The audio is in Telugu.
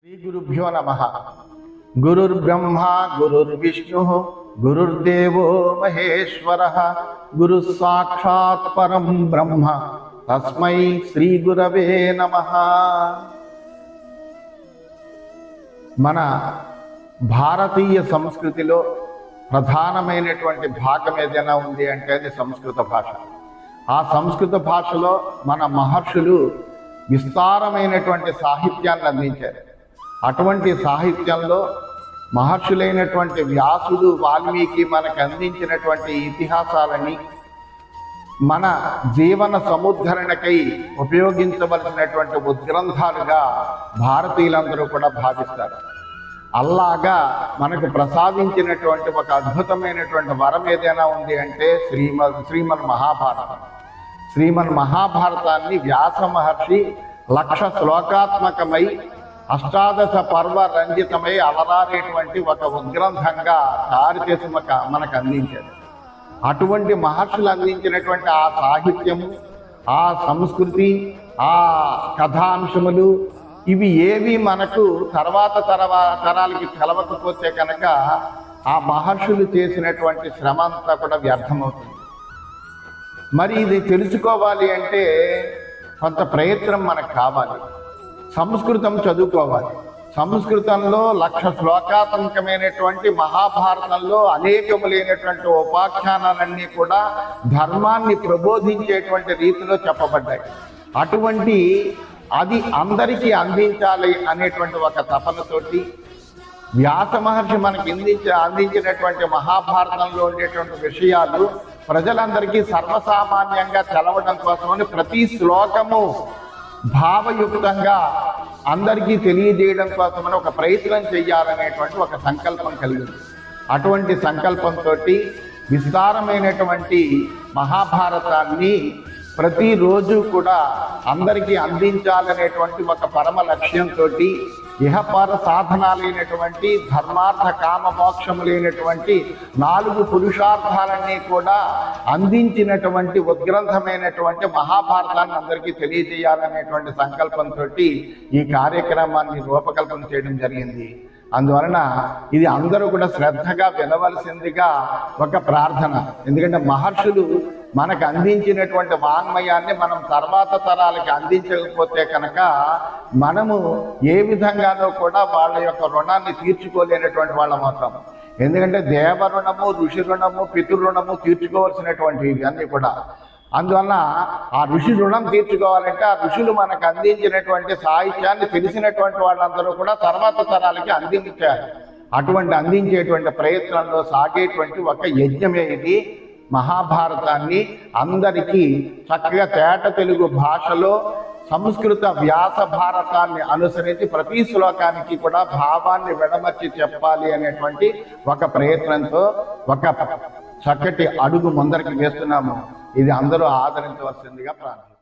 శ్రీ గురుభ్యో నమః. గురుర్బ్రహ్మా గురుర్విష్ణుః గురుర్దేవో మహేశ్వరః గురుః సాక్షాత్ పరం బ్రహ్మ తస్మై శ్రీ గురవే నమః. మన భారతీయ సంస్కృతిలో ప్రధానమైనటువంటి భాగం ఏదైనా ఉంది అంటే అది సంస్కృత భాష. ఆ సంస్కృత భాషలో మన మహర్షులు విస్తారమైనటువంటి సాహిత్యాన్ని అందించారు. అటువంటి సాహిత్యంలో మహర్షులైనటువంటి వ్యాసుడు, వాల్మీకి మనకు అందించినటువంటి ఇతిహాసాలని మన జీవన సముద్ధరణకై ఉపయోగించవలసినటువంటి ఉద్గ్రంథాలుగా భారతీయులందరూ కూడా భావిస్తారు. అల్లాగా మనకు ప్రసాదించినటువంటి ఒక అద్భుతమైనటువంటి వరం ఏదైనా ఉంది అంటే శ్రీమన్ మహాభారతం. శ్రీమన్ మహాభారతాన్ని వ్యాస మహర్షి 1,00,000 శ్లోకాత్మకమై అష్టాదశ పర్వ రంజితమై అలరారేటువంటి ఒక ఉద్గ్రంథంగా తయారు చేసి మనకు అందించారు. అటువంటి మహర్షులు అందించినటువంటి ఆ సాహిత్యము, ఆ సంస్కృతి, ఆ కథాంశములు ఇవి ఏవి మనకు తర్వాత తరాలకి తెలవకపోతే కనుక ఆ మహర్షులు చేసినటువంటి శ్రమ అంతా కూడా వ్యర్థమవుతుంది. మరి ఇది తెలుసుకోవాలి అంటే కొంత ప్రయత్నం మనకు కావాలి. సంస్కృతం చదువుకోవాలి. సంస్కృతంలో 1,00,000 శ్లోకాత్మకమైనటువంటి మహాభారతంలో అనేకములైనటువంటి ఉపాఖ్యానాలన్నీ కూడా ధర్మాన్ని ప్రబోధించేటువంటి రీతిలో చెప్పబడ్డాయి. అటువంటి అది అందరికీ అందించాలి అనేటువంటి ఒక తపనతోటి వ్యాస మహర్షి మనకి అందించినటువంటి మహాభారతంలో ఉండేటువంటి విషయాలు ప్రజలందరికీ సర్వసామాన్యంగా తెలవడం కోసమని ప్రతి శ్లోకము భావయుక్తంగా అందరికీ తెలియజేయడం కోసమని ఒక ప్రయత్నం చేయాలనేటువంటి ఒక సంకల్పం కలిగింది. అటువంటి సంకల్పంతో విస్తారమైనటువంటి మహాభారతాన్ని ప్రతిరోజు కూడా అందరికీ అందించాలనేటువంటి ఒక పరమ లక్ష్యంతో ఇహపర సాధనాలైనటువంటి ధర్మార్థ కామ మోక్షములైనటువంటి 4 పురుషార్థాలన్నీ కూడా అందించినటువంటి ఉద్గ్రంథమైనటువంటి మహాభారతాన్ని అందరికీ తెలియజేయాలనేటువంటి సంకల్పంతో ఈ కార్యక్రమాన్ని రూపకల్పన చేయడం జరిగింది. అందువలన ఇది అందరూ కూడా శ్రద్ధగా వినవలసిందిగా ఒక ప్రార్థన. ఎందుకంటే మహర్షులు మనకు అందించినటువంటి వాంగ్మయాన్ని మనం తర్వాత తరాలకి అందించకపోతే కనుక మనము ఏ విధంగానూ కూడా వాళ్ళ యొక్క రుణాన్ని తీర్చుకోలేనటువంటి వాళ్ళం అవుతాం. ఎందుకంటే దేవ రుణము, ఋషి రుణము, పితృరుణము తీర్చుకోవాల్సినటువంటి ఇవన్నీ కూడా. అందువలన ఆ ఋషి రుణం తీర్చుకోవాలంటే ఆ ఋషులు మనకు అందించినటువంటి సాహిత్యాన్ని తెలిసినటువంటి వాళ్ళందరూ కూడా తర్వాత తరాలకి అందించారు. అటువంటి అందించేటువంటి ప్రయత్నంలో సాగేటువంటి ఒక యజ్ఞమే ఇది. మహాభారతాన్ని అందరికీ చక్కగా తేట తెలుగు భాషలో సంస్కృత వ్యాస భారతాన్ని అనుసరించి ప్రతి శ్లోకానికి కూడా భావాన్ని విడమర్చి చెప్పాలి అనేటువంటి ఒక ప్రయత్నంతో ఒక చక్కటి అడుగు ముందరికి వేస్తున్నాము. ఇది అందరూ ఆదరించవలసిందిగా ప్రార్థన.